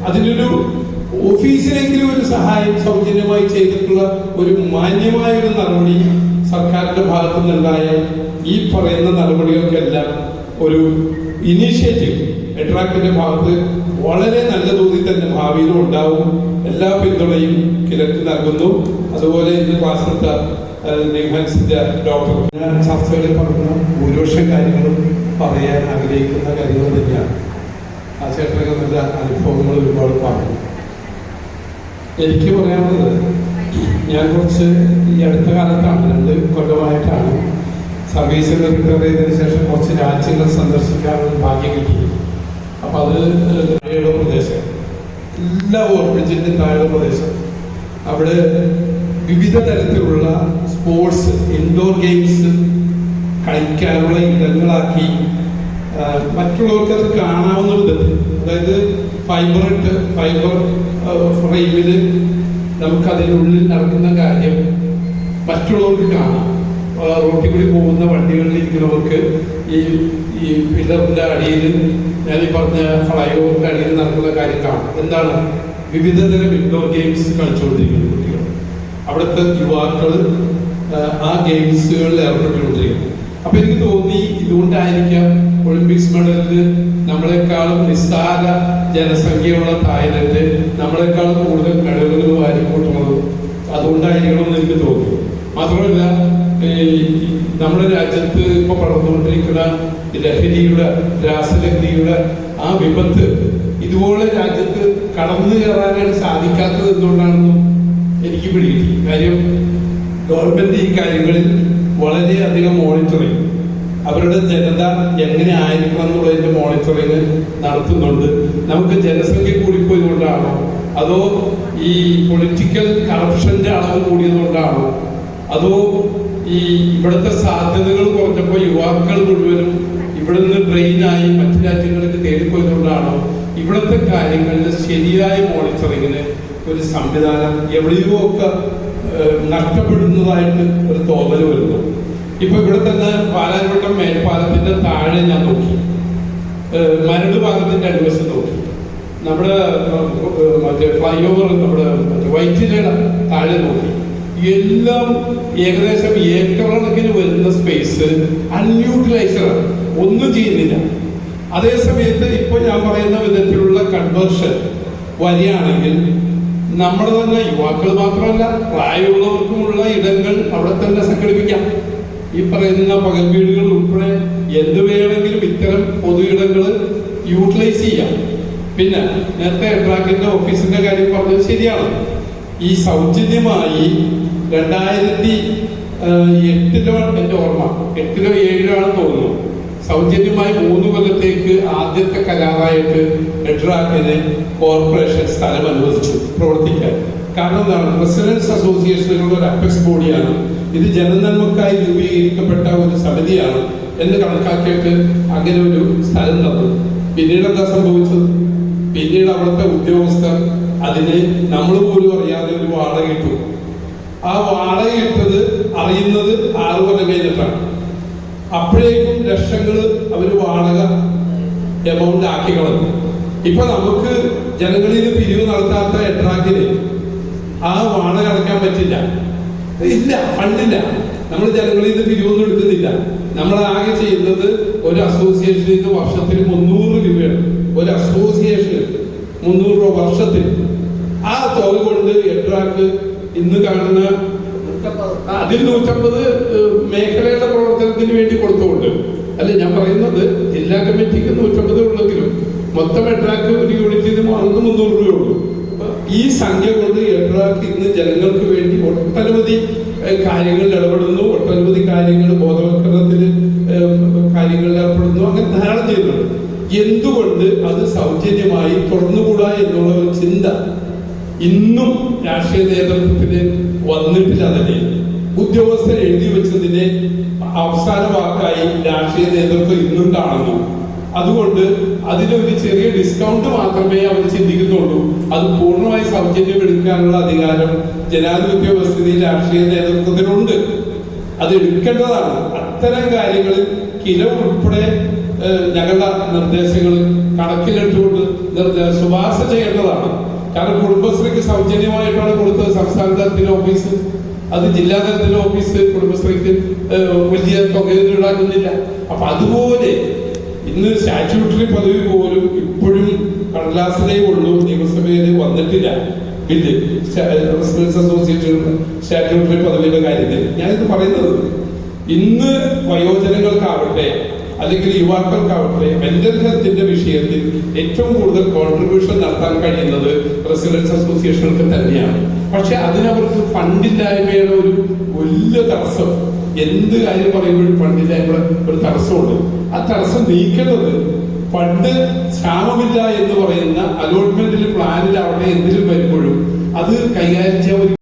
അതിനൊരു ഓഫീസിലെങ്കിലും ഒരു സഹായം സൗജന്യമായി ചെയ്തിട്ടുള്ള ഒരു മാന്യമായ ഒരു നടപടി സർക്കാരിന്റെ ഭാഗത്തു നിന്നുണ്ടായ ഈ പറയുന്ന നടപടികൾക്കെല്ലാം ഒരു ഇനീഷ്യേറ്റീവ് എട്രാക്കിന്റെ ഭാഗത്ത് വളരെ നല്ല തോതിൽ തന്നെ ഭാവിയിലും ഉണ്ടാവും. എല്ലാ പിന്തുണയും കിഴക്ക് നൽകുന്നു. അതുപോലെ ഇന്ന് ക്ലാസ്സിലെത്ത നിഹാൻസിന്റെ ഡോക്ടർ ചർച്ചകളിൽ പറഞ്ഞ ഭൂരിപക്ഷം കാര്യങ്ങളും പറയാൻ ആഗ്രഹിക്കുന്ന കാര്യങ്ങൾ തന്നെയാണ്. ആ ചേട്ടനൊക്കെ നല്ല അനുഭവങ്ങൾ ഒരുപാട് പറഞ്ഞു. എനിക്ക് പറയാനുള്ളത്, ഞാൻ കുറച്ച് ഈ അടുത്ത കാലത്താണ് 2 കൊല്ലമായിട്ടാണ് സർവീസിൽ റിട്ടയർ ചെയ്തതിനു ശേഷം കുറച്ച് രാജ്യങ്ങൾ സന്ദർശിക്കാനുള്ള ഭാഗ്യം കിട്ടി. അപ്പം അത് താഴെയുള്ള പ്രദേശം, എല്ലാ ഓവർബ്രിഡ്ജിൻ്റെ താഴെയുള്ള പ്രദേശം, അവിടെ വിവിധ തരത്തിലുള്ള സ്പോർട്സ് ഇൻഡോർ ഗെയിംസ് കളിക്കാനുള്ള ഇടങ്ങളാക്കി മറ്റുള്ളവർക്ക് അത് കാണാവുന്ന വിധത്തിൽ, അതായത് ഫൈബർ ഫ്രെയിമിൽ നമുക്ക് അതിനുള്ളിൽ നടക്കുന്ന കാര്യം മറ്റുള്ളവർക്ക് കാണാം. റോട്ടിൽ കൂടി പോകുന്ന വണ്ടികളിൽ ഇരിക്കുന്നവർക്ക് ഈ പില്ലറിന്റെ അടിയിൽ, ഞാൻ ഈ പറഞ്ഞ ഫ്ലൈ ഓവറിന്റെ അടിയിൽ നടക്കുന്ന കാര്യം കാണാം. എന്താണ്? വിവിധ തരം ഇൻഡോർ ഗെയിംസ് കളിച്ചുകൊണ്ടിരിക്കുന്ന കുട്ടികൾ, അവിടുത്തെ യുവാക്കൾ ആ ഗെയിംസുകളിൽ ഏർപ്പെട്ടുകൊണ്ടിരിക്കുന്നു. അപ്പൊ എനിക്ക് തോന്നി ഇതുകൊണ്ടായിരിക്കാം ഒളിമ്പിക്സ് മെഡലിന് നമ്മളെക്കാളും നിസ്സാര ജനസംഖ്യയുള്ള തായ്ലൻഡ് നമ്മളെക്കാളും കൂടുതൽ മെഡലുകൾ വാരിക്കൂട്ടുന്നത്. അതുകൊണ്ടായിരിക്കണമെന്ന് എനിക്ക് തോന്നി. മാത്രമല്ല, നമ്മുടെ രാജ്യത്ത് ഇപ്പൊ വളർന്നുകൊണ്ടിരിക്കുന്ന ലഹരിയുടെ, രാസലഹരിയുടെ ആ വിപത്ത് ഇതുപോലെ രാജ്യത്ത് കടന്നു കയറാനായിട്ട് സാധിക്കാത്തത് എന്തുകൊണ്ടാണെന്നും എനിക്ക് പിടികിട്ടി. കാര്യം ഗവൺമെന്റ് ഈ കാര്യങ്ങളിൽ വളരെയധികം മോണിറ്ററിങ്, അവരുടെ ജനത എങ്ങനെ ആയിരിക്കണം എന്നുള്ളതിന്റെ മോണിറ്ററിങ് നടത്തുന്നുണ്ട്. നമുക്ക് ജനസംഖ്യ കൂടിപ്പോയതുകൊണ്ടാണോ, അതോ ഈ പൊളിറ്റിക്കൽ കറപ്ഷന്റെ അളവ് കൂടിയതുകൊണ്ടാണോ, അതോ ഈ ഇവിടുത്തെ സാധ്യതകൾ കുറഞ്ഞപ്പോൾ യുവാക്കൾ മുഴുവനും ഇവിടെ നിന്ന് ട്രെയിനായി മറ്റു രാജ്യങ്ങളിലേക്ക് തേടിപ്പോയതുകൊണ്ടാണോ, ഇവിടുത്തെ കാര്യങ്ങളിൽ ശരിയായ മോണിറ്ററിങ്ങിന് ഒരു സംവിധാനം എവിടെയോ ഒക്കെ നഷ്ടപ്പെടുന്നതായിട്ട് ഒരു തോന്നൽ വരുന്നു. ഇപ്പൊ ഇവിടെ തന്നെ പാലാരിവട്ടം മേൽപ്പാലത്തിന്റെ താഴെ ഞാൻ നോക്കി, മരട് പാലത്തിന്റെ അടിവശം നോക്കി, നമ്മുടെ മറ്റേ ഫ്ലൈ ഓവർ, നമ്മുടെ വൈറ്റിലയുടെ താഴെ നോക്കി, എല്ലാം ഏകദേശം ഏക്കർ കണക്കിന് വരുന്ന സ്പേസ് അൺയൂട്ടിലൈസ്ഡ്, ഒന്നും ചെയ്യുന്നില്ല. അതേസമയത്ത് ഇപ്പൊ ഞാൻ പറയുന്ന വിധത്തിലുള്ള കൺവേർഷൻ വരികയാണെങ്കിൽ നമ്മുടെ തന്നെ യുവാക്കൾ മാത്രമല്ല പ്രായമുള്ളവർക്കുമുള്ള ഇടങ്ങൾ അവിടെ തന്നെ സംഘടിപ്പിക്കാം. ഈ പറയുന്ന പകൽ വീടുകൾ ഉൾപ്പെടെ എന്ത് വേണമെങ്കിലും ഇത്തരം പൊതു ഇടങ്ങൾ യൂട്ടിലൈസ് ചെയ്യാം. പിന്നെ നേരത്തെ എട്രാക്കിന്റെ ഓഫീസിന്റെ കാര്യം പറഞ്ഞത് ശരിയാണ്. ഈ സൗജന്യമായി 2008 എന്റെ ഓർമ്മ 8 7 തോന്നുന്നു, സൗജന്യമായി 3 കൊല്ലത്തേക്ക് ആദ്യത്തെ കരാറായിട്ട് എട്രാക്കിന് കോർപ്പറേഷൻ സ്ഥലം അനുവദിച്ചു പ്രവർത്തിക്കാൻ. കാരണം എന്താണ്? റെസിഡൻസ് അസോസിയേഷനുകളുടെ ഒരു അപ്പെക്സ് ബോഡിയാണ് ഇത്, ജനനന്മക്കായി രൂപീകരിക്കപ്പെട്ട ഒരു സമിതിയാണ് എന്ന് കണക്കാക്കിയിട്ട് അങ്ങനെ ഒരു സ്ഥലം തന്നു. പിന്നീട് എന്താ സംഭവിച്ചത്? പിന്നീട് അവിടുത്തെ ഉദ്യോഗസ്ഥർ അതിന് നമ്മൾ പോലും അറിയാതെ ഒരു വാടക ഇട്ടു. ആ വാടക ഇട്ടത് അറിയുന്നത് 6 കൊല്ലം കഴിഞ്ഞിട്ടാണ്. അപ്പോഴേക്കും ലക്ഷങ്ങൾ അവര് വാടക എമൗണ്ട് ആക്കി കളഞ്ഞു. ഇപ്പൊ നമുക്ക് ജനങ്ങളിൽ പിരിവ് നടത്താത്ത എട്രാക്കിന് ആ വാടക അടയ്ക്കാൻ പറ്റില്ല, ഇല്ല, ഫണ്ടില്ല. നമ്മൾ ജനങ്ങളിൽ നിന്ന് പിരിവൊന്നും എടുക്കുന്നില്ല. നമ്മൾ ആകെ ചെയ്യുന്നത് ഒരു അസോസിയേഷനിൽ നിന്ന് വർഷത്തിൽ 300 രൂപയാണ്. ഒരു അസോസിയേഷന് 300 രൂപ വർഷത്തിൽ. ആ തുക കൊണ്ട് എട്രാക്ക് ഇന്ന് കാണുന്ന അതിൽ 150 മേഖലയുടെ പ്രവർത്തനത്തിന് വേണ്ടി കൊടുത്തുകൊണ്ട്, അല്ല ഞാൻ പറയുന്നത് ജില്ലാ കമ്മിറ്റിക്ക് 150 ഉള്ളെങ്കിലും മൊത്തം എട്രാക്ക് ഒരു യൂണിറ്റിന് 300 രൂപയുള്ളൂ. ഈ സംഖ്യ കൊണ്ട് എട്രാക്ക് ഇന്ന് ജനങ്ങൾക്ക് വേണ്ടി ഒട്ടനവധി കാര്യങ്ങളിൽ ഇടപെടുന്നു, ഒട്ടനവധി കാര്യങ്ങൾ ബോധവൽക്കരണത്തിന് കാര്യങ്ങളിൽ ഏർപ്പെടുന്നു, അങ്ങനെ ധാരാളം ചെയ്യുന്നുണ്ട്. എന്തുകൊണ്ട് അത് സൗജന്യമായി തുറന്നുകൂടാ എന്നുള്ള ഒരു ചിന്ത ഇന്നും രാഷ്ട്രീയ നേതൃത്വത്തിന് വന്നിട്ടില്ല. തന്നെ ഉദ്യോഗസ്ഥർ എഴുതി വെച്ചതിന്റെ അവസാന വാക്കായി രാഷ്ട്രീയ നേതൃത്വം ഇന്നും കാണുന്നു. അതുകൊണ്ട് അതിനൊരു ചെറിയ ഡിസ്കൗണ്ട് മാത്രമേ അവർ ചിന്തിക്കുന്നുള്ളൂ. അത് പൂർണ്ണമായി സൗജന്യം എടുക്കാനുള്ള അധികാരം ജനാധിപത്യ വ്യവസ്ഥയിൽ രാഷ്ട്രീയ നേതൃത്വത്തിനുണ്ട്. അത് എടുക്കേണ്ടതാണ്. അത്തരം കാര്യങ്ങളിൽ കില ഉൾപ്പെടെ ഞങ്ങളുടെ നിർദ്ദേശങ്ങൾ കണക്കിലെടുത്തുകൊണ്ട് ശുപാർശ ചെയ്യേണ്ടതാണ്. കാരണം കുടുംബശ്രീക്ക് സൗജന്യമായിട്ടാണ് കൊടുത്തത് സംസ്ഥാന തലത്തിലെ ഓഫീസ്, അത് ജില്ലാ തലത്തിലെ ഓഫീസ് കുടുംബശ്രീക്ക് വലിയ തുകയൊന്നും ഈടാക്കുന്നില്ല. അപ്പൊ അതുപോലെ ഇന്ന് സ്റ്റാറ്റ്യൂട്ടറി പദവി പോലും ഇപ്പോഴും കടലാസിലേ ഉള്ളൂ, നിയമസഭയിൽ വന്നിട്ടില്ല ബില്ല്. റെസിഡൻസ് അസോസിയേഷൻ സ്റ്റാറ്റ്യൂട്ടറി പദവിയുടെ കാര്യത്തിൽ ഞാനിത് പറയുന്നത്, ഇന്ന് വയോജനങ്ങൾക്കാവട്ടെ അല്ലെങ്കിൽ യുവാക്കൾക്കാവട്ടെ മെന്റൽ ഹെൽത്തിന്റെ വിഷയത്തിൽ ഏറ്റവും കൂടുതൽ കോൺട്രിബ്യൂഷൻ നടത്താൻ കഴിയുന്നത് റെസിഡൻസ് അസോസിയേഷനുകൾക്ക് തന്നെയാണ്. പക്ഷെ അതിനവർക്ക് ഫണ്ടില്ലായ്മയുടെ ഒരു വലിയ തടസ്സം, എന്ത് കാര്യം പറയുമ്പോഴും ഫണ്ടില്ലായ്മ ഒരു തടസ്സമുണ്ട്. ആ തടസ്സം നീക്കേണ്ടത് ഫണ്ട് ക്ഷാമമില്ല എന്ന് പറയുന്ന അലോട്ട്മെന്റിൽ പ്ലാനിൽ അവിടെ എന്തിലും വരുമ്പോഴും അത് കൈകാര്യം ചെയ്യാൻ